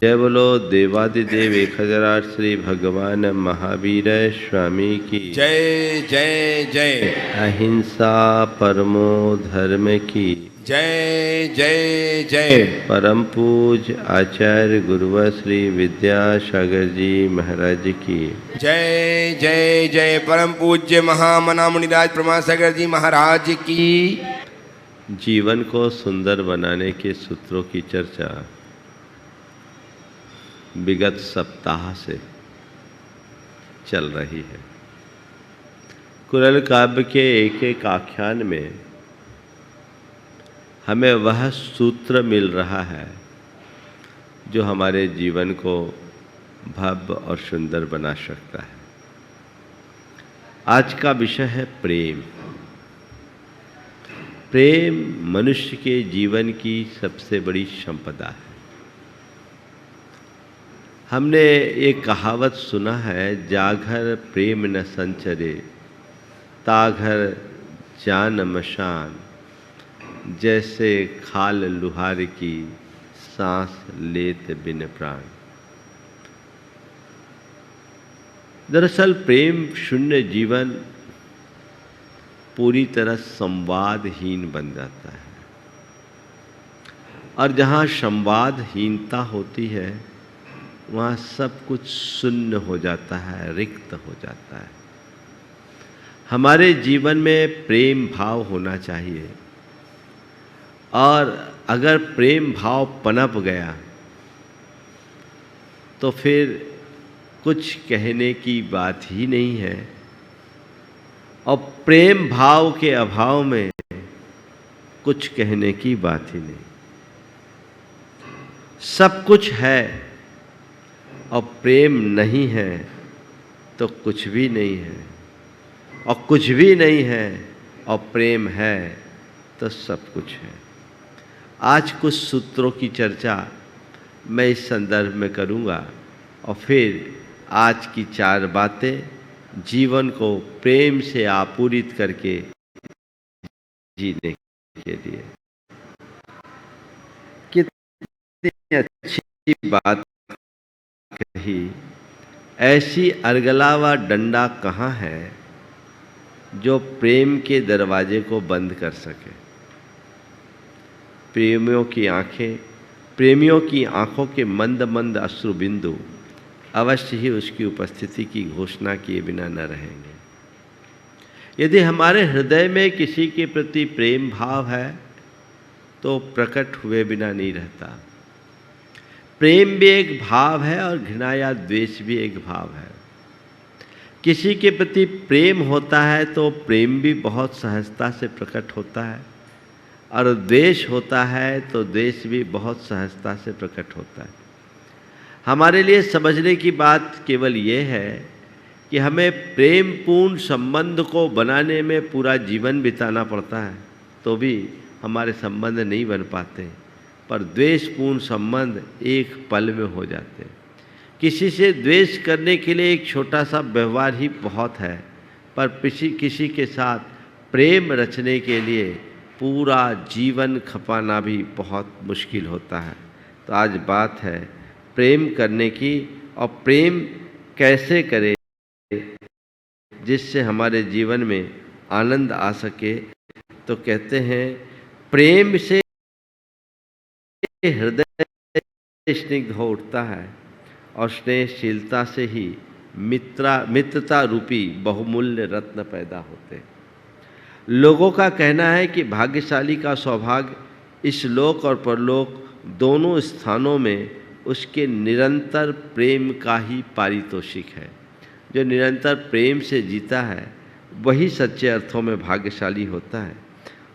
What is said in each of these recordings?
जय बोलो देवादिदेव 1008 श्री भगवान महावीर स्वामी की जय जय जय। अहिंसा परमो धर्म की जय जय जय। परम पूज आचार्य गुरुवर श्री विद्यासागर जी महाराज की जय जय जय। परम पूज्य महामना मुनिराज प्रमासागर जी महाराज की। जीवन को सुंदर बनाने के सूत्रों की चर्चा विगत सप्ताह से चल रही है। कुरल काव्य के एक एक आख्यान में हमें वह सूत्र मिल रहा है जो हमारे जीवन को भव्य और सुंदर बना सकता है। आज का विषय है प्रेम। प्रेम मनुष्य के जीवन की सबसे बड़ी संपदा है। हमने एक कहावत सुना है, जाघर प्रेम न संचरे ताघर जान मशान, जैसे खाल लुहार की सांस लेत बिन प्राण। दरअसल प्रेम शून्य जीवन पूरी तरह संवादहीन बन जाता है, और जहाँ संवादहीनता होती है वहाँ सब कुछ शून्य हो जाता है, रिक्त हो जाता है। हमारे जीवन में प्रेम भाव होना चाहिए, और अगर प्रेम भाव पनप गया तो फिर कुछ कहने की बात ही नहीं है। और प्रेम भाव के अभाव में कुछ कहने की बात ही नहीं। सब कुछ है और प्रेम नहीं है तो कुछ भी नहीं है, और कुछ भी नहीं है और प्रेम है तो सब कुछ है। आज कुछ सूत्रों की चर्चा मैं इस संदर्भ में करूँगा, और फिर आज की 4 बातें जीवन को प्रेम से आपूरित करके जीने के लिए। कितनी अच्छी बात कही। ऐसी अर्गला व डंडा कहाँ है जो प्रेम के दरवाजे को बंद कर सके। प्रेमियों की आंखों के मंद मंद अश्रु बिंदु अवश्य ही उसकी उपस्थिति की घोषणा किए बिना न रहेंगे। यदि हमारे हृदय में किसी के प्रति प्रेम भाव है तो प्रकट हुए बिना नहीं रहता। प्रेम भी एक भाव है और घृणा या द्वेष भी एक भाव है। किसी के प्रति प्रेम होता है तो प्रेम भी बहुत सहजता से प्रकट होता है, और द्वेष होता है तो द्वेष भी बहुत सहजता से प्रकट होता है। हमारे लिए समझने की बात केवल ये है कि हमें प्रेम पूर्ण संबंध को बनाने में पूरा जीवन बिताना पड़ता है तो भी हमारे संबंध नहीं बन पाते, पर द्वेषपूर्ण संबंध एक पल में हो जाते हैं। किसी से द्वेष करने के लिए एक छोटा सा व्यवहार ही बहुत है, पर किसी के साथ प्रेम रचने के लिए पूरा जीवन खपाना भी बहुत मुश्किल होता है। तो आज बात है प्रेम करने की, और प्रेम कैसे करें जिससे हमारे जीवन में आनंद आ सके। तो कहते हैं प्रेम से हृदय स्निग्ध हो उठता है, और स्नेहशीलता से ही मित्रता रूपी बहुमूल्य रत्न पैदा होते हैं। लोगों का कहना है कि भाग्यशाली का सौभाग्य इस लोक और परलोक दोनों स्थानों में उसके निरंतर प्रेम का ही पारितोषिक है। जो निरंतर प्रेम से जीता है वही सच्चे अर्थों में भाग्यशाली होता है।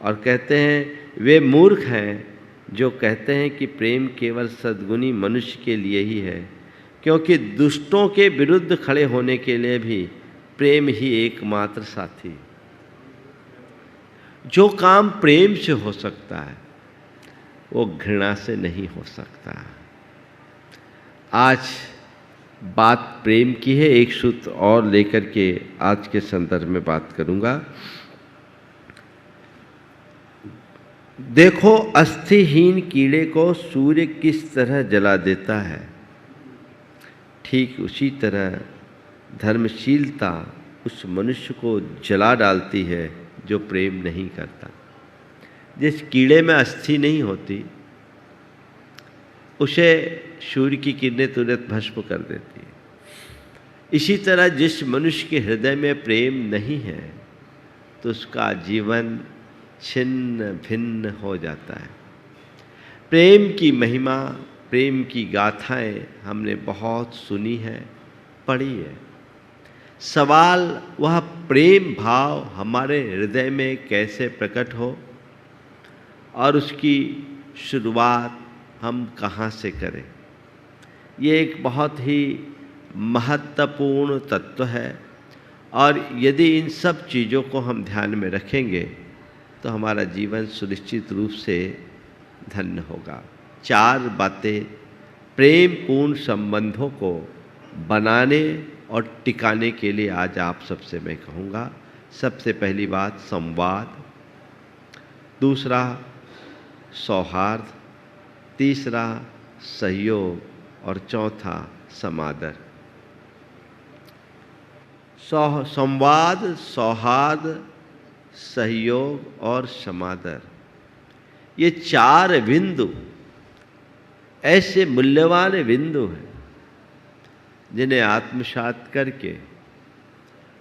और कहते हैं वे मूर्ख हैं जो कहते हैं कि प्रेम केवल सद्गुणी मनुष्य के लिए ही है, क्योंकि दुष्टों के विरुद्ध खड़े होने के लिए भी प्रेम ही एकमात्र साथी। जो काम प्रेम से हो सकता है वो घृणा से नहीं हो सकता। आज बात प्रेम की है। एक सूत्र और लेकर के आज के संदर्भ में बात करूंगा। देखो अस्थिहीन कीड़े को सूर्य किस तरह जला देता है, ठीक उसी तरह धर्मशीलता उस मनुष्य को जला डालती है जो प्रेम नहीं करता। जिस कीड़े में अस्थि नहीं होती उसे सूर्य की किरणें तुरंत भस्म कर देती है। इसी तरह जिस मनुष्य के हृदय में प्रेम नहीं है तो उसका जीवन छिन्न भिन्न हो जाता है। प्रेम की महिमा, प्रेम की गाथाएं हमने बहुत सुनी है, पढ़ी है। सवाल वह प्रेम भाव हमारे हृदय में कैसे प्रकट हो और उसकी शुरुआत हम कहाँ से करें। ये एक बहुत ही महत्वपूर्ण तत्व है और यदि इन सब चीज़ों को हम ध्यान में रखेंगे तो हमारा जीवन सुनिश्चित रूप से धन्य होगा। 4 बातें प्रेम पूर्ण संबंधों को बनाने और टिकाने के लिए आज आप सबसे मैं कहूँगा। सबसे पहली बात संवाद, दूसरा सौहार्द, तीसरा सहयोग और चौथा समादर। संवाद, सौहार्द, सहयोग और समादर, ये 4 बिंदु ऐसे मूल्यवान बिंदु हैं जिन्हें आत्मसात करके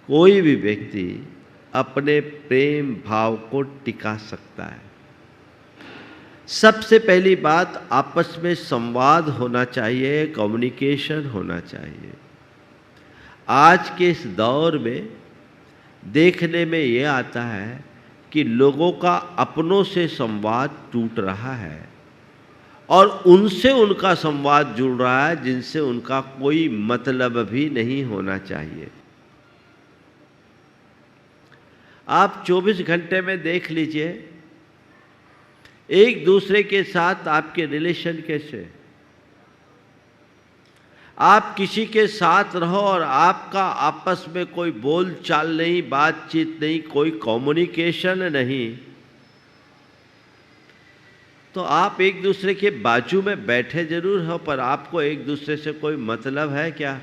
कोई भी व्यक्ति अपने प्रेम भाव को टिका सकता है। सबसे पहली बात आपस में संवाद होना चाहिए, कम्युनिकेशन होना चाहिए। आज के इस दौर में देखने में ये आता है कि लोगों का अपनों से संवाद टूट रहा है और उनसे उनका संवाद जुड़ रहा है जिनसे उनका कोई मतलब भी नहीं होना चाहिए। आप 24 घंटे में देख लीजिए एक दूसरे के साथ आपके रिलेशन कैसे। आप किसी के साथ रहो और आपका आपस में कोई बोल चाल नहीं, बातचीत नहीं, कोई कम्युनिकेशन नहीं, तो आप एक दूसरे के बाजू में बैठे जरूर हो पर आपको एक दूसरे से कोई मतलब है क्या?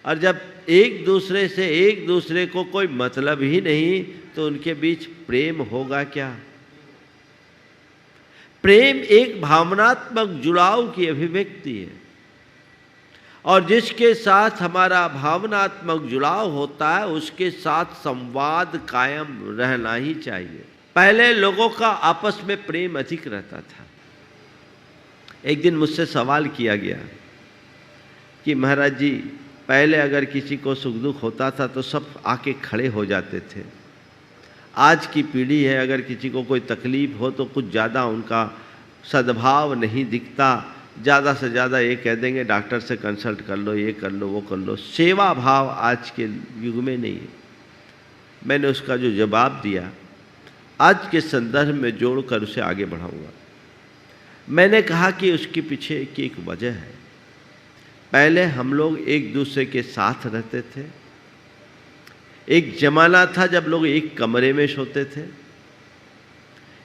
और जब एक दूसरे से एक दूसरे को कोई मतलब ही नहीं तो उनके बीच प्रेम होगा क्या? प्रेम एक भावनात्मक जुड़ाव की अभिव्यक्ति है और जिसके साथ हमारा भावनात्मक जुड़ाव होता है उसके साथ संवाद कायम रहना ही चाहिए। पहले लोगों का आपस में प्रेम अधिक रहता था। एक दिन मुझसे सवाल किया गया कि महाराज जी, पहले अगर किसी को सुख दुख होता था तो सब आके खड़े हो जाते थे। आज की पीढ़ी है, अगर किसी को कोई तकलीफ हो तो कुछ ज़्यादा उनका सद्भाव नहीं दिखता। ज़्यादा से ज़्यादा ये कह देंगे डॉक्टर से कंसल्ट कर लो, ये कर लो, वो कर लो। सेवा भाव आज के युग में नहीं है। मैंने उसका जो जवाब दिया आज के संदर्भ में जोड़कर उसे आगे बढ़ाऊंगा। मैंने कहा कि उसके पीछे की एक वजह है। पहले हम लोग एक दूसरे के साथ रहते थे। एक जमाना था जब लोग एक कमरे में सोते थे।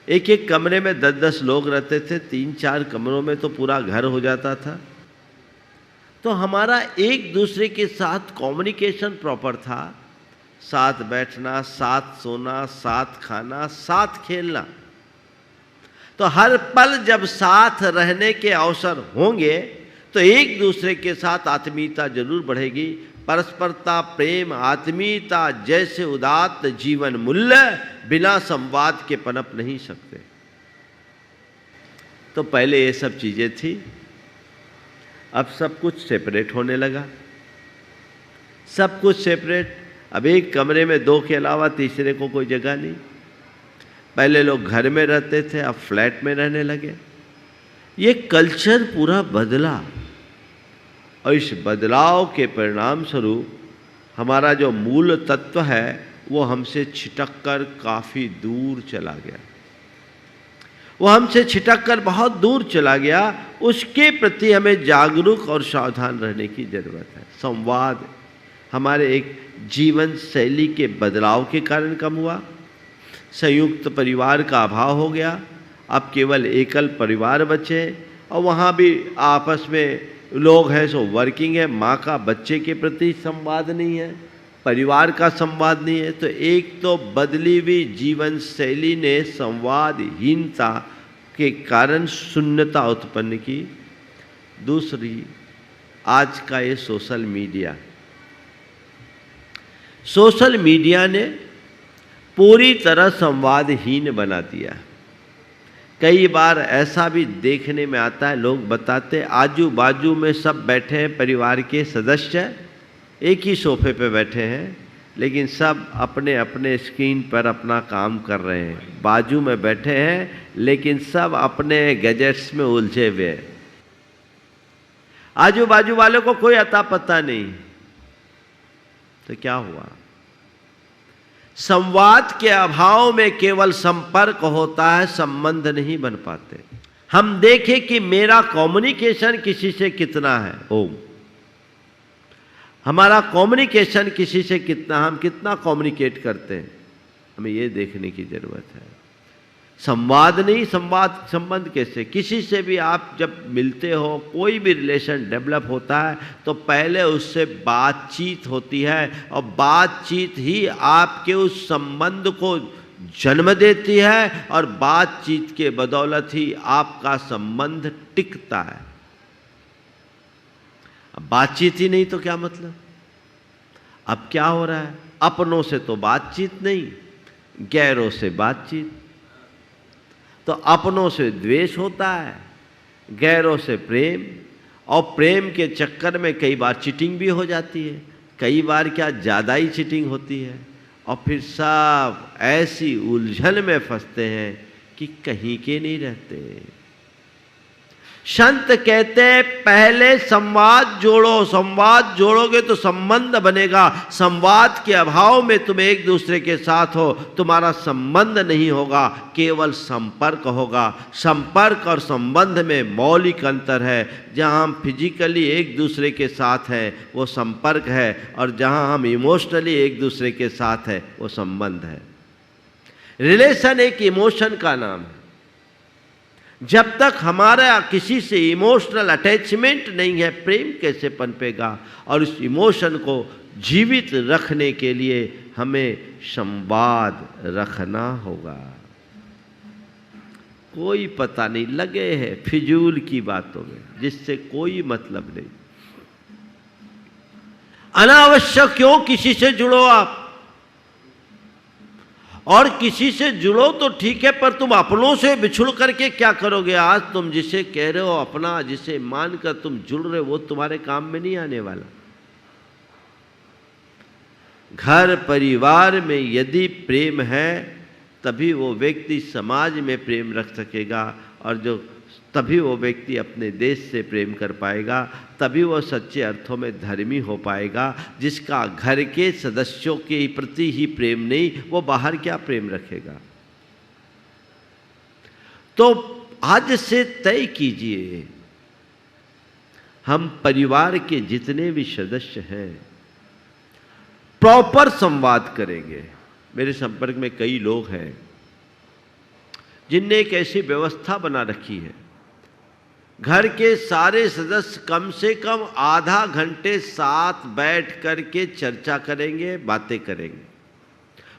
एक एक कमरे में 10-10 लोग रहते थे। 3-4 कमरों में तो पूरा घर हो जाता था। तो हमारा एक दूसरे के साथ कम्युनिकेशन प्रॉपर था। साथ बैठना, साथ सोना, साथ खाना, साथ खेलना। तो हर पल जब साथ रहने के अवसर होंगे तो एक दूसरे के साथ आत्मीयता जरूर बढ़ेगी। परस्परता, प्रेम, आत्मीयता जैसे उदात्त जीवन मूल्य बिना संवाद के पनप नहीं सकते। तो पहले ये सब चीजें थी, अब सब कुछ सेपरेट होने लगा। सब कुछ सेपरेट। अब एक कमरे में 2 के अलावा तीसरे को कोई जगह नहीं। पहले लोग घर में रहते थे, अब फ्लैट में रहने लगे। ये कल्चर पूरा बदला और इस बदलाव के परिणाम स्वरूप हमारा जो मूल तत्व है वो हमसे छिटक कर काफ़ी दूर चला गया। वो हमसे छिटक कर बहुत दूर चला गया। उसके प्रति हमें जागरूक और सावधान रहने की ज़रूरत है। संवाद हमारे एक जीवन शैली के बदलाव के कारण कम हुआ। संयुक्त परिवार का अभाव हो गया। अब केवल एकल परिवार बचे और वहाँ भी आपस में लोग हैं सो वर्किंग है, माँ का बच्चे के प्रति संवाद नहीं है, परिवार का संवाद नहीं है। तो एक तो बदली हुई जीवन शैली ने संवादहीनता के कारण शून्यता उत्पन्न की। दूसरी, आज का ये सोशल मीडिया ने पूरी तरह संवादहीन बना दिया। कई बार ऐसा भी देखने में आता है, लोग बताते आजू बाजू में सब बैठे हैं, परिवार के सदस्य एक ही सोफे पे बैठे हैं, लेकिन सब अपने अपने स्क्रीन पर अपना काम कर रहे हैं। बाजू में बैठे हैं लेकिन सब अपने गैजेट्स में उलझे हुए हैं। आजू बाजू वालों को कोई अता पता नहीं। तो क्या हुआ? संवाद के अभाव में केवल संपर्क होता है, संबंध नहीं बन पाते। हम देखें कि मेरा कम्युनिकेशन किसी से कितना है। ओम, हमारा कम्युनिकेशन किसी से कितना, हम कितना कम्युनिकेट करते हैं, हमें ये देखने की जरूरत है। संवाद नहीं, संबंध कैसे? किसी से भी आप जब मिलते हो, कोई भी रिलेशन डेवलप होता है तो पहले उससे बातचीत होती है, और बातचीत ही आपके उस संबंध को जन्म देती है, और बातचीत के बदौलत ही आपका संबंध टिकता है। अब बातचीत ही नहीं तो क्या मतलब? अब क्या हो रहा है? अपनों से तो बातचीत नहीं, गैरों से बातचीत। तो अपनों से द्वेष होता है, गैरों से प्रेम, और प्रेम के चक्कर में कई बार चीटिंग भी हो जाती है, कई बार क्या ज़्यादा ही चीटिंग होती है, और फिर सब ऐसी उलझन में फंसते हैं कि कहीं के नहीं रहते। संत कहते हैं पहले संवाद जोड़ो, संवाद जोड़ोगे तो संबंध बनेगा। संवाद के अभाव में तुम एक दूसरे के साथ हो, तुम्हारा संबंध नहीं होगा, केवल संपर्क होगा। संपर्क और संबंध में मौलिक अंतर है। जहां हम फिजिकली एक दूसरे के साथ हैं वो संपर्क है, और जहां हम इमोशनली एक दूसरे के साथ हैं वो संबंध है। रिलेशन एक इमोशन का नाम है। जब तक हमारा किसी से इमोशनल अटैचमेंट नहीं है, प्रेम कैसे पनपेगा? और उस इमोशन को जीवित रखने के लिए हमें संवाद रखना होगा। कोई पता नहीं, लगे हैं फिजूल की बातों में जिससे कोई मतलब नहीं। अनावश्यक क्यों किसी से जुड़ो आप? और किसी से जुड़ो तो ठीक है, पर तुम अपनों से बिछुड़ करके क्या करोगे? आज तुम जिसे कह रहे हो अपना, जिसे मानकर तुम जुड़ रहे हो, वो तुम्हारे काम में नहीं आने वाला। घर परिवार में यदि प्रेम है तभी वो व्यक्ति समाज में प्रेम रख सकेगा, और जो तभी वो व्यक्ति अपने देश से प्रेम कर पाएगा, तभी वो सच्चे अर्थों में धर्मी हो पाएगा। जिसका घर के सदस्यों के प्रति ही प्रेम नहीं, वो बाहर क्या प्रेम रखेगा? तो आज से तय कीजिए, हम परिवार के जितने भी सदस्य हैं प्रॉपर संवाद करेंगे। मेरे संपर्क में कई लोग हैं जिनने एक ऐसी व्यवस्था बना रखी है, घर के सारे सदस्य कम से कम आधा घंटे साथ बैठ करके चर्चा करेंगे, बातें करेंगे।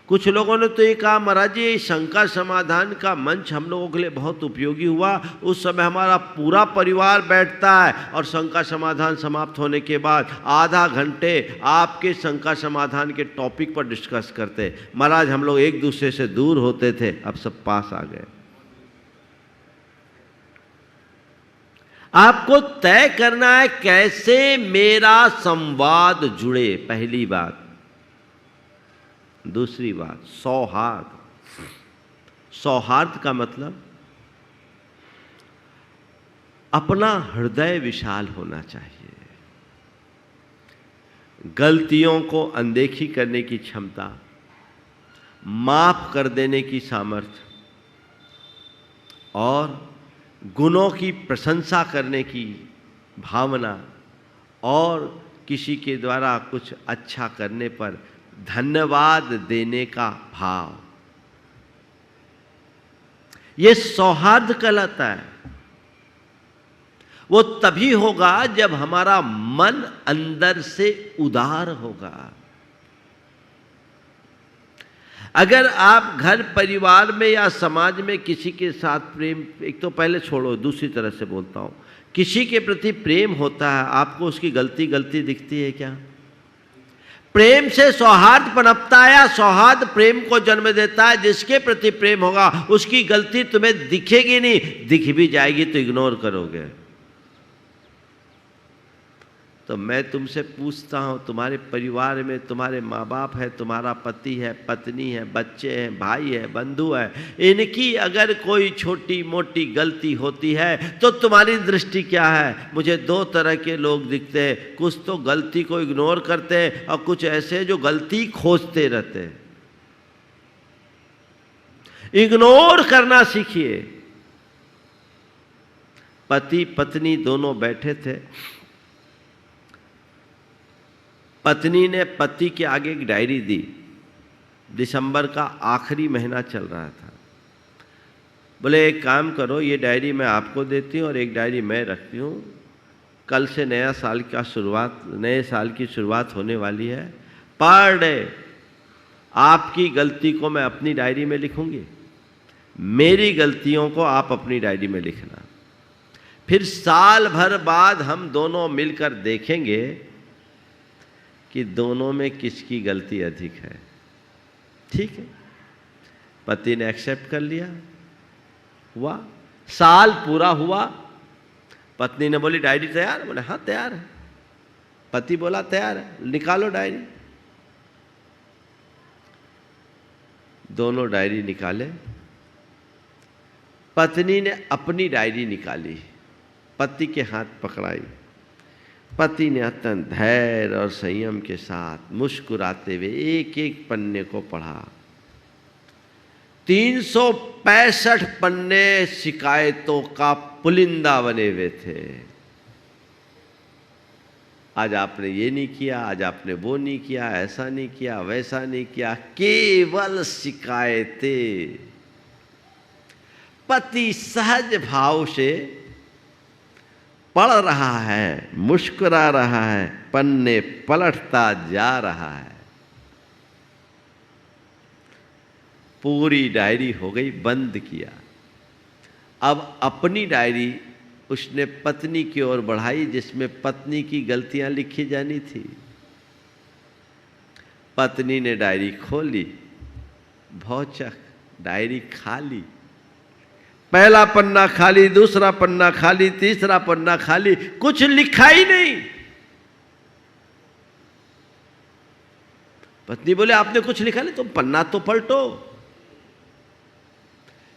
कुछ लोगों ने तो ये कहा महाराज जी शंका समाधान का मंच हम लोगों के लिए बहुत उपयोगी हुआ। उस समय हमारा पूरा परिवार बैठता है और शंका समाधान समाप्त होने के बाद आधा घंटे आपके शंका समाधान के टॉपिक पर डिस्कस करते। महाराज हम लोग एक दूसरे से दूर होते थे, अब सब पास आ गए। आपको तय करना है कैसे मेरा संवाद जुड़े, पहली बात। दूसरी बात सौहार्द। सौहार्द का मतलब अपना हृदय विशाल होना चाहिए। गलतियों को अनदेखी करने की क्षमता, माफ कर देने की सामर्थ्य और गुणों की प्रशंसा करने की भावना और किसी के द्वारा कुछ अच्छा करने पर धन्यवाद देने का भाव, ये सौहार्द कहलाता है। वो तभी होगा जब हमारा मन अंदर से उदार होगा। अगर आप घर परिवार में या समाज में किसी के साथ प्रेम, एक तो पहले छोड़ो, दूसरी तरह से बोलता हूं, किसी के प्रति प्रेम होता है, आपको उसकी गलती गलती दिखती है क्या? प्रेम से सौहार्द पनपता है या सौहार्द प्रेम को जन्म देता है? जिसके प्रति प्रेम होगा उसकी गलती तुम्हें दिखेगी नहीं, दिख भी जाएगी तो इग्नोर करोगे। तो मैं तुमसे पूछता हूं, तुम्हारे परिवार में तुम्हारे माँ बाप है, तुम्हारा पति है, पत्नी है, बच्चे हैं, भाई है, बंधु है, इनकी अगर कोई छोटी मोटी गलती होती है तो तुम्हारी दृष्टि क्या है? मुझे दो तरह के लोग दिखते हैं, कुछ तो गलती को इग्नोर करते हैं और कुछ ऐसे जो गलती खोजते रहते हैं। इग्नोर करना सीखिए। पति पत्नी दोनों बैठे थे, पत्नी ने पति के आगे एक डायरी दी। दिसंबर का आखिरी महीना चल रहा था। बोले एक काम करो, ये डायरी मैं आपको देती हूँ और एक डायरी मैं रखती हूँ, कल से नए साल की शुरुआत होने वाली है। पर डे आपकी गलती को मैं अपनी डायरी में लिखूंगी, मेरी गलतियों को आप अपनी डायरी में लिखना। फिर साल भर बाद हम दोनों मिलकर देखेंगे कि दोनों में किसकी गलती अधिक है। ठीक है, पति ने एक्सेप्ट कर लिया। हुआ, साल पूरा हुआ, पत्नी ने बोली डायरी तैयार? बोले हाँ तैयार है। पति बोला तैयार है, निकालो डायरी। दोनों डायरी निकाले। पत्नी ने अपनी डायरी निकाली, पति के हाथ पकड़ाई। पति ने अत्यंत धैर्य और संयम के साथ मुस्कुराते हुए एक एक पन्ने को पढ़ा। 365 पन्ने शिकायतों का पुलिंदा बने हुए थे। आज आपने ये नहीं किया, आज आपने वो नहीं किया, ऐसा नहीं किया, वैसा नहीं किया, केवल शिकायतें। पति सहज भाव से पढ़ रहा है, मुस्कुरा रहा है, पन्ने पलटता जा रहा है। पूरी डायरी हो गई, बंद किया। अब अपनी डायरी उसने पत्नी की ओर बढ़ाई, जिसमें पत्नी की गलतियां लिखी जानी थी। पत्नी ने डायरी खोली, भौचक, डायरी खाली। पहला पन्ना खाली, दूसरा पन्ना खाली, तीसरा पन्ना खाली, कुछ लिखा ही नहीं। पत्नी बोले आपने कुछ लिखा नहीं? तुम पन्ना तो पलटो।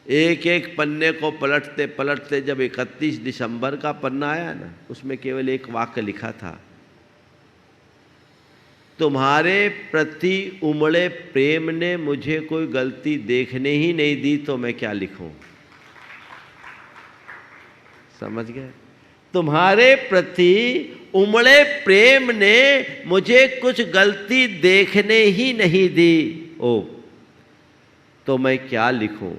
एक एक पन्ने को पलटते पलटते जब 31 दिसंबर का पन्ना आया ना, उसमें केवल एक वाक्य लिखा था, तुम्हारे प्रति उमड़े प्रेम ने मुझे कोई गलती देखने ही नहीं दी तो मैं क्या लिखूं। समझ गए? तुम्हारे प्रति उमड़े प्रेम ने मुझे कुछ गलती देखने ही नहीं दी, ओ तो मैं क्या लिखूं।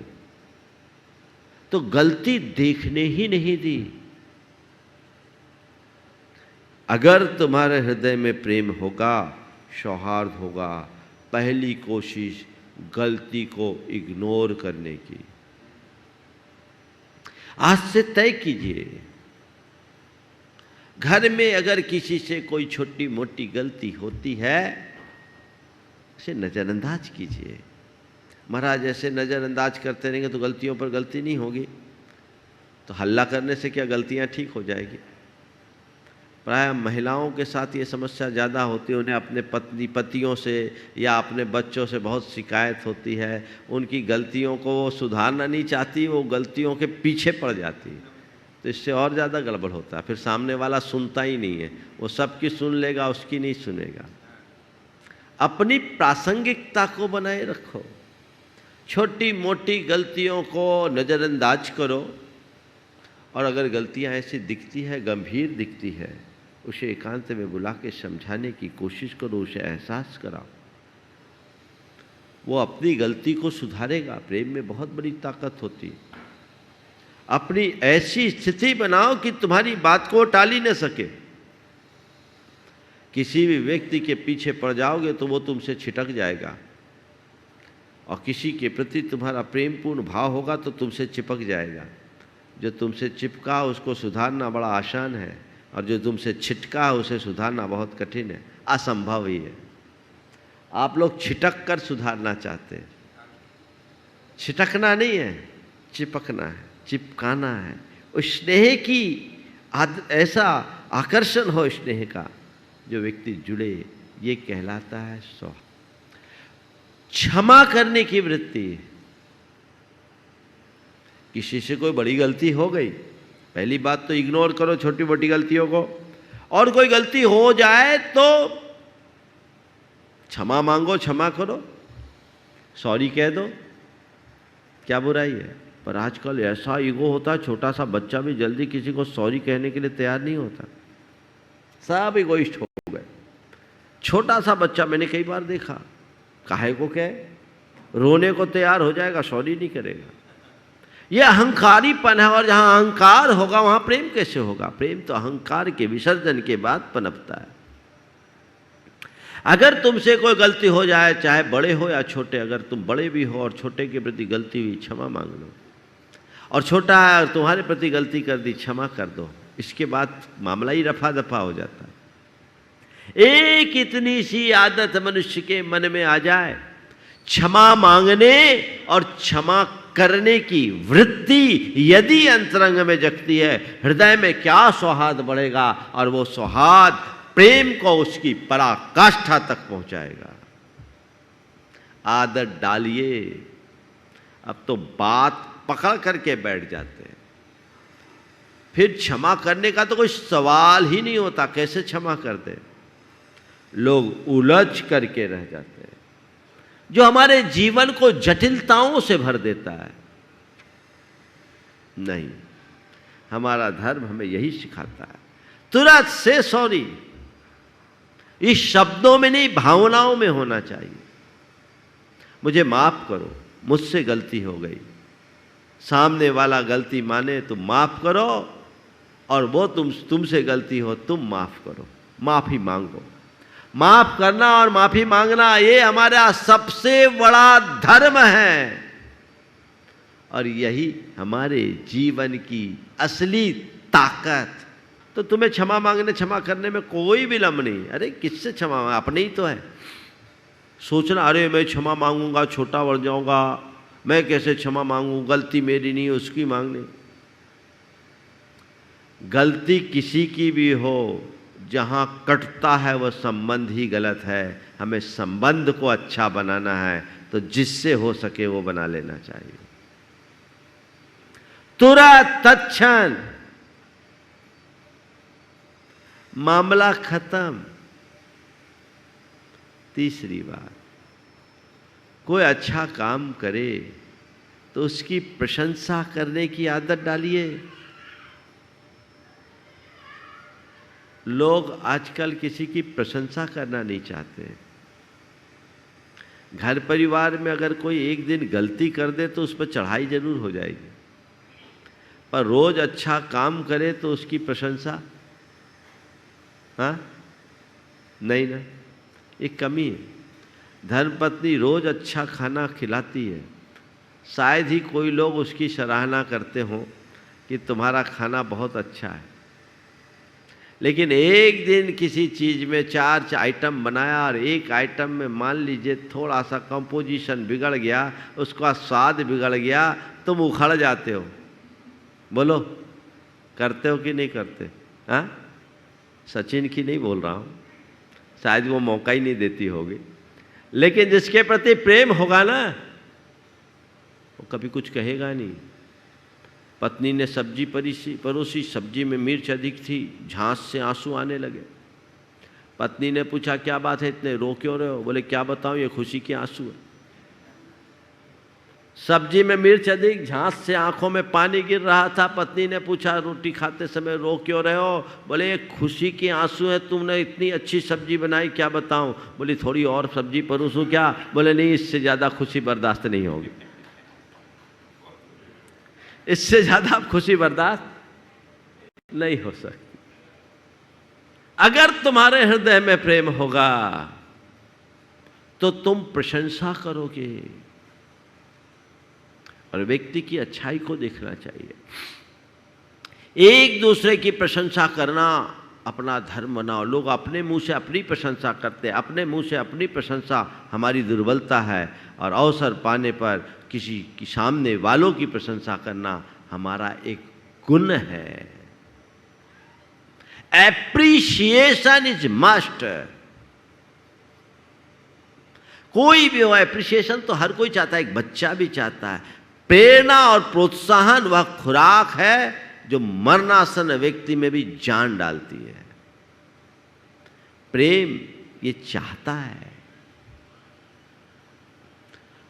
तो गलती देखने ही नहीं दी। अगर तुम्हारे हृदय में प्रेम होगा, सौहार्द होगा, पहली कोशिश गलती को इग्नोर करने की। आज से तय कीजिए, घर में अगर किसी से कोई छोटी मोटी गलती होती है, उसे नज़रअंदाज कीजिए। महाराज ऐसे नज़रअंदाज करते रहेंगे तो गलतियों पर गलती नहीं होगी, तो हल्ला करने से क्या गलतियां ठीक हो जाएगी। प्रायः महिलाओं के साथ ये समस्या ज़्यादा होती है, उन्हें अपने पतियों से या अपने बच्चों से बहुत शिकायत होती है। उनकी गलतियों को वो सुधारना नहीं चाहती, वो गलतियों के पीछे पड़ जाती है, तो इससे और ज़्यादा गड़बड़ होता है। फिर सामने वाला सुनता ही नहीं है, वो सबकी सुन लेगा, उसकी नहीं सुनेगा। अपनी प्रासंगिकता को बनाए रखो, छोटी मोटी गलतियों को नज़रअंदाज करो, और अगर गलतियां ऐसी दिखती है, गंभीर दिखती है, उसे एकांत में बुला के समझाने की कोशिश करो, उसे एहसास कराओ। वो अपनी गलती को सुधारेगा। प्रेम में बहुत बड़ी ताकत होती है। अपनी ऐसी स्थिति बनाओ कि तुम्हारी बात को टाल ही न सके। किसी भी व्यक्ति के पीछे पड़ जाओगे तो वो तुमसे छिटक जाएगा, और किसी के प्रति तुम्हारा प्रेमपूर्ण भाव होगा तो तुमसे चिपक जाएगा। जो तुमसे चिपका उसको सुधारना बड़ा आसान है, और जो तुमसे छिटका उसे सुधारना बहुत कठिन है, असंभव ही है। आप लोग छिटक कर सुधारना चाहते हैं, छिटकना नहीं है, चिपकना है, चिपकाना है। उस स्नेह की ऐसा आकर्षण हो स्नेह का, जो व्यक्ति जुड़े, ये कहलाता है सौहार्द। क्षमा करने की वृत्ति। किसी से कोई बड़ी गलती हो गई, पहली बात तो इग्नोर करो छोटी मोटी गलतियों को, और कोई गलती हो जाए तो क्षमा मांगो, क्षमा करो, सॉरी कह दो, क्या बुराई है। पर आजकल ऐसा ईगो होता है, छोटा सा बच्चा भी जल्दी किसी को सॉरी कहने के लिए तैयार नहीं होता। सब इगोइस्ट हो गए। छोटा सा बच्चा मैंने कई बार देखा, काहे को कहे, रोने को तैयार हो जाएगा, सॉरी नहीं करेगा। यह अहंकारीपन है, और जहां अहंकार होगा वहां प्रेम कैसे होगा। प्रेम तो अहंकार के विसर्जन के बाद पनपता है। अगर तुमसे कोई गलती हो जाए, चाहे बड़े हो या छोटे, अगर तुम बड़े भी हो और छोटे के प्रति गलती हुई, क्षमा मांग लो, और छोटा है और तुम्हारे प्रति गलती कर दी, क्षमा कर दो। इसके बाद मामला ही रफा दफा हो जाता है। एक इतनी सी आदत मनुष्य के मन में आ जाए, क्षमा मांगने और क्षमा करने की वृत्ति यदि अंतरंग में जगती है, हृदय में क्या सौहार्द बढ़ेगा, और वो सौहार्द प्रेम को उसकी पराकाष्ठा तक पहुंचाएगा। आदत डालिए। अब तो बात पकड़ करके बैठ जाते हैं, फिर क्षमा करने का तो कोई सवाल ही नहीं होता। कैसे क्षमा करते, लोग उलझ करके रह जाते हैं, जो हमारे जीवन को जटिलताओं से भर देता है। नहीं, हमारा धर्म हमें यही सिखाता है, तुरंत से सॉरी। इस शब्दों में नहीं, भावनाओं में होना चाहिए। मुझे माफ करो, मुझसे गलती हो गई। सामने वाला गलती माने तो माफ करो, और वो तुमसे गलती हो तुम माफ करो, माफी मांगो। माफ करना और माफी मांगना ये हमारा सबसे बड़ा धर्म है, और यही हमारे जीवन की असली ताकत। तो तुम्हें क्षमा मांगने, क्षमा करने में कोई विलंब नहीं। अरे किससे क्षमा मांगा, अपने ही तो है। सोचना अरे मैं क्षमा मांगूंगा छोटा बढ़ जाऊंगा, मैं कैसे क्षमा मांगूं, गलती मेरी नहीं उसकी मांगनी। गलती किसी की भी हो, जहां कटता है वह संबंध ही गलत है। हमें संबंध को अच्छा बनाना है तो जिससे हो सके वो बना लेना चाहिए। तुरंत तत्क्षण मामला खत्म। तीसरी बात, कोई अच्छा काम करे तो उसकी प्रशंसा करने की आदत डालिए। लोग आजकल किसी की प्रशंसा करना नहीं चाहते। घर परिवार में अगर कोई एक दिन गलती कर दे तो उस पर चढ़ाई जरूर हो जाएगी, पर रोज अच्छा काम करे तो उसकी प्रशंसा नहीं ना, एक कमी है। धर्मपत्नी रोज अच्छा खाना खिलाती है, शायद ही कोई लोग उसकी सराहना करते हों कि तुम्हारा खाना बहुत अच्छा है। लेकिन एक दिन किसी चीज़ में 4 आइटम बनाया और एक आइटम में मान लीजिए थोड़ा सा कंपोजिशन बिगड़ गया, उसका स्वाद बिगड़ गया, तुम उखड़ जाते हो। बोलो, करते हो कि नहीं करते? हाँ, सचिन की नहीं बोल रहा हूँ, शायद वो मौका ही नहीं देती होगी। लेकिन जिसके प्रति प्रेम होगा ना, वो कभी कुछ कहेगा नहीं। पत्नी ने सब्जी परोसी, सब्जी में मिर्च अधिक थी, झांस से आंसू आने लगे। पत्नी ने पूछा क्या बात है, इतने रो क्यों रहे हो? बोले क्या बताऊं, ये खुशी के आंसू है। सब्जी में मिर्च अधिक, झांस से आंखों में पानी गिर रहा था। पत्नी ने पूछा रोटी खाते समय रो क्यों रहे हो? बोले ये खुशी के आंसू है, तुमने इतनी अच्छी सब्जी बनाई, क्या बताऊं? बोली थोड़ी और सब्जी परोसूं क्या? बोले नहीं, इससे ज़्यादा खुशी बर्दाश्त नहीं होगी। इससे ज्यादा खुशी बर्दाश्त नहीं हो सकती। अगर तुम्हारे हृदय में प्रेम होगा तो तुम प्रशंसा करोगे और व्यक्ति की अच्छाई को देखना चाहिए। एक दूसरे की प्रशंसा करना अपना धर्म बनाओ। लोग अपने मुंह से अपनी प्रशंसा करते हैं, अपने मुंह से अपनी प्रशंसा हमारी दुर्बलता है, और अवसर पाने पर किसी की सामने वालों की प्रशंसा करना हमारा एक गुण है। Appreciation is must. कोई भी हो, एप्रिसिएशन तो हर कोई चाहता है, एक बच्चा भी चाहता है। प्रेरणा और प्रोत्साहन वह खुराक है जो मरणासन व्यक्ति में भी जान डालती है। प्रेम ये चाहता है,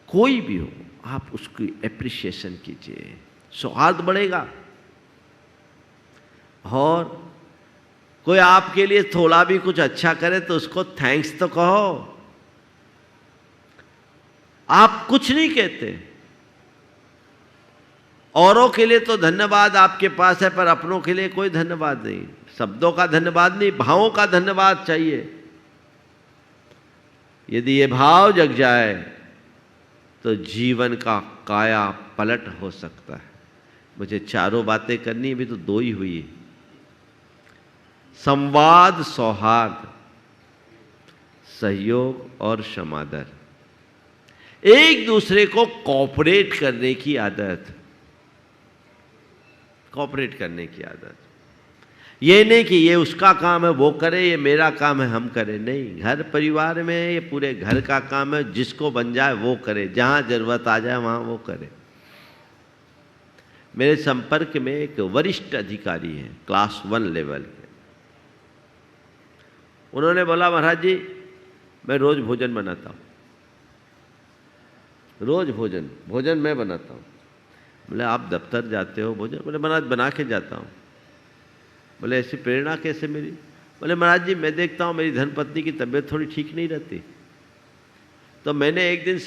कोई भी हो आप उसकी एप्रिसिएशन कीजिए, सौहार्द बढ़ेगा। और कोई आपके लिए थोड़ा भी कुछ अच्छा करे तो उसको थैंक्स तो कहो। आप कुछ नहीं कहते, औरों के लिए तो धन्यवाद आपके पास है, पर अपनों के लिए कोई धन्यवाद नहीं। शब्दों का धन्यवाद नहीं, भावों का धन्यवाद चाहिए। यदि ये भाव जग जाए तो जीवन का काया पलट हो सकता है। मुझे चारों बातें करनी, अभी तो दो ही हुई। संवाद, सौहार्द, सहयोग और क्षमादर। एक दूसरे को कोऑपरेट करने की आदत, कोऑपरेट करने की आदत। ये नहीं कि ये उसका काम है वो करे, ये मेरा काम है हम करें। नहीं, घर परिवार में ये पूरे घर का काम है, जिसको बन जाए वो करे, जहाँ जरूरत आ जाए वहाँ वो करे। मेरे संपर्क में एक वरिष्ठ अधिकारी हैं, क्लास 1 लेवल के। उन्होंने बोला, महाराज जी मैं रोज भोजन बनाता हूँ, रोज भोजन मैं बनाता हूँ। बोले आप दफ्तर जाते हो भोजन? बोले महाराज बना के जाता हूँ। बोले ऐसी प्रेरणा कैसे मिली? बोले महाराज जी मैं देखता हूँ मेरी धर्मपत्नी की तबीयत थोड़ी ठीक नहीं रहती, तो मैंने एक दिन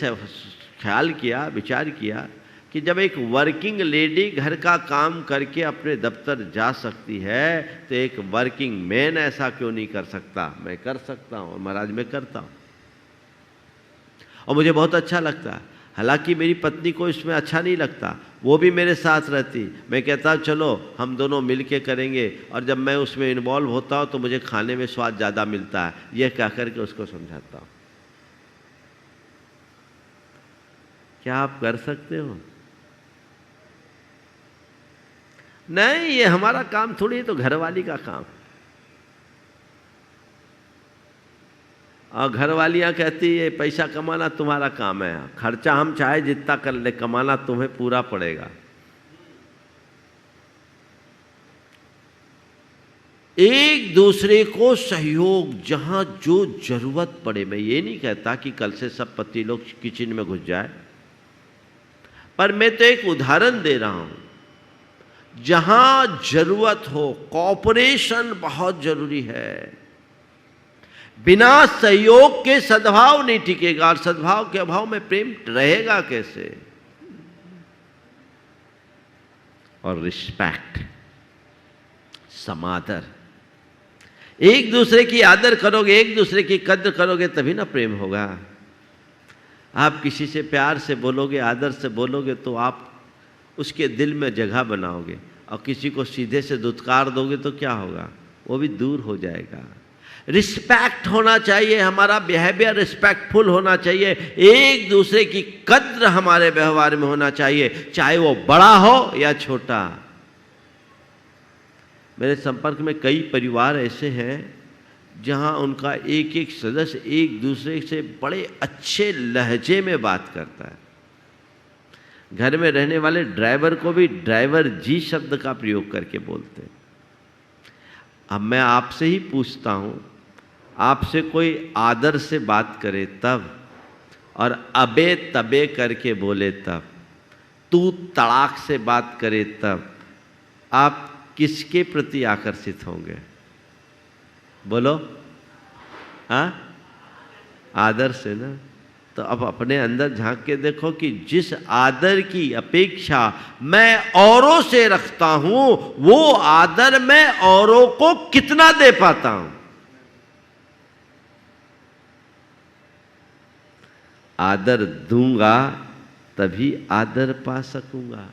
ख्याल किया, विचार किया कि जब एक वर्किंग लेडी घर का काम करके अपने दफ्तर जा सकती है तो एक वर्किंग मैन ऐसा क्यों नहीं कर सकता? मैं कर सकता हूँ, महाराज मैं करता हूँ और मुझे बहुत अच्छा लगता है। हालांकि मेरी पत्नी को इसमें अच्छा नहीं लगता, वो भी मेरे साथ रहती। मैं कहता हूँ चलो हम दोनों मिल के करेंगे, और जब मैं उसमें इन्वॉल्व होता हूँ तो मुझे खाने में स्वाद ज़्यादा मिलता है। यह कह करके उसको समझाता हूँ। क्या आप कर सकते हो? नहीं, ये हमारा काम थोड़ी है, तो घरवाली का काम। और घरवालियाँ कहती है पैसा कमाना तुम्हारा काम है, खर्चा हम चाहे जितना कर ले, कमाना तुम्हें पूरा पड़ेगा। एक दूसरे को सहयोग, जहां जो जरूरत पड़े। मैं ये नहीं कहता कि कल से सब पति लोग किचन में घुस जाए, पर मैं तो एक उदाहरण दे रहा हूं। जहां जरूरत हो कोऑपरेशन बहुत जरूरी है। बिना सहयोग के सद्भाव नहीं टिकेगा, और सद्भाव के अभाव में प्रेम रहेगा कैसे? और रिस्पेक्ट, समादर, एक दूसरे की आदर करोगे, एक दूसरे की कद्र करोगे तभी ना प्रेम होगा। आप किसी से प्यार से बोलोगे, आदर से बोलोगे तो आप उसके दिल में जगह बनाओगे, और किसी को सीधे से दुत्कार दोगे तो क्या होगा? वो भी दूर हो जाएगा। रिस्पेक्ट होना चाहिए, हमारा बिहेवियर रिस्पेक्टफुल होना चाहिए, एक दूसरे की कद्र हमारे व्यवहार में होना चाहिए, चाहे वो बड़ा हो या छोटा। मेरे संपर्क में कई परिवार ऐसे हैं जहां उनका एक एक सदस्य एक दूसरे से बड़े अच्छे लहजे में बात करता है। घर में रहने वाले ड्राइवर को भी ड्राइवर जी शब्द का प्रयोग करके बोलते हैं। अब मैं आपसे ही पूछता हूं, आपसे कोई आदर से बात करे तब, और अबे तबे करके बोले तब, तू तड़ाक से बात करे तब, आप किसके प्रति आकर्षित होंगे? बोलो। हाँ, आदर से ना। तो अब अपने अंदर झांक के देखो कि जिस आदर की अपेक्षा मैं औरों से रखता हूं, वो आदर मैं औरों को कितना दे पाता हूं। आदर दूंगा तभी आदर पा सकूंगा,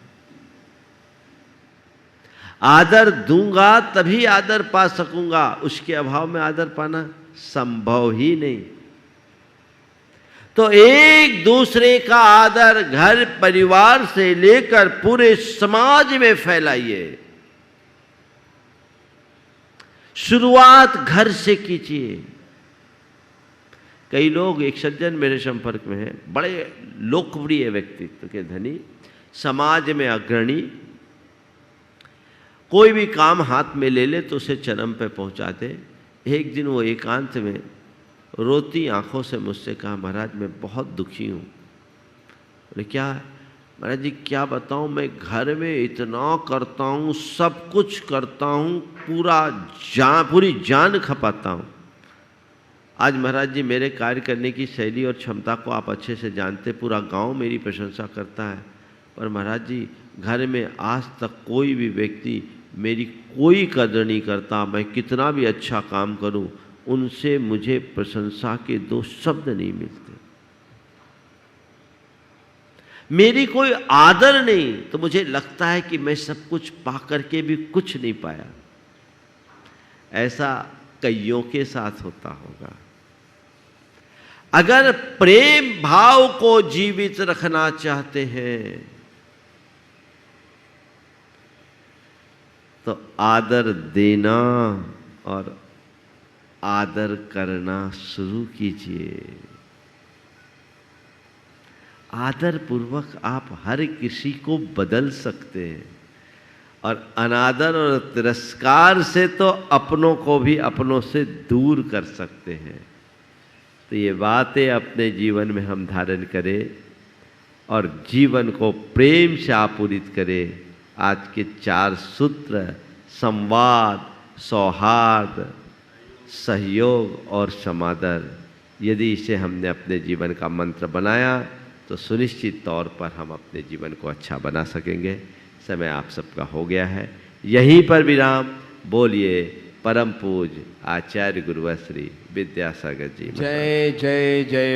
आदर दूंगा तभी आदर पा सकूंगा, उसके अभाव में आदर पाना संभव ही नहीं। तो एक दूसरे का आदर घर परिवार से लेकर पूरे समाज में फैलाइए। शुरुआत घर से कीजिए। कई लोग, एक सज्जन मेरे संपर्क में हैं, बड़े लोकप्रिय व्यक्तित्व के धनी, समाज में अग्रणी, कोई भी काम हाथ में ले ले तो उसे चरम पे पहुंचा दे। एक दिन वो एकांत में रोती आंखों से मुझसे कहा, महाराज मैं बहुत दुखी हूँ। बोले क्या? महाराज जी क्या बताऊँ, मैं घर में इतना करता हूँ, सब कुछ करता हूँ, पूरी जान खपाता हूँ। आज महाराज जी मेरे कार्य करने की शैली और क्षमता को आप अच्छे से जानते, पूरा गांव मेरी प्रशंसा करता है, पर महाराज जी घर में आज तक कोई भी व्यक्ति मेरी कोई कदर नहीं करता। मैं कितना भी अच्छा काम करूं, उनसे मुझे प्रशंसा के दो शब्द नहीं मिलते। मेरी कोई आदर नहीं, तो मुझे लगता है कि मैं सब कुछ पा करके भी कुछ नहीं पाया। ऐसा कईयों के साथ होता होगा। अगर प्रेम भाव को जीवित रखना चाहते हैं तो आदर देना और आदर करना शुरू कीजिए। आदर पूर्वक आप हर किसी को बदल सकते हैं, और अनादर और तिरस्कार से तो अपनों को भी अपनों से दूर कर सकते हैं। तो ये बातें अपने जीवन में हम धारण करें और जीवन को प्रेम से आपूरित करें। आज के 4 सूत्र, संवाद, सौहार्द, सहयोग और समादर, यदि इसे हमने अपने जीवन का मंत्र बनाया तो सुनिश्चित तौर पर हम अपने जीवन को अच्छा बना सकेंगे। समय आप सबका हो गया है, यहीं पर विराम। बोलिए परम पूज्य आचार्य गुरुवर श्री विद्यासागर जी। जय जय जय।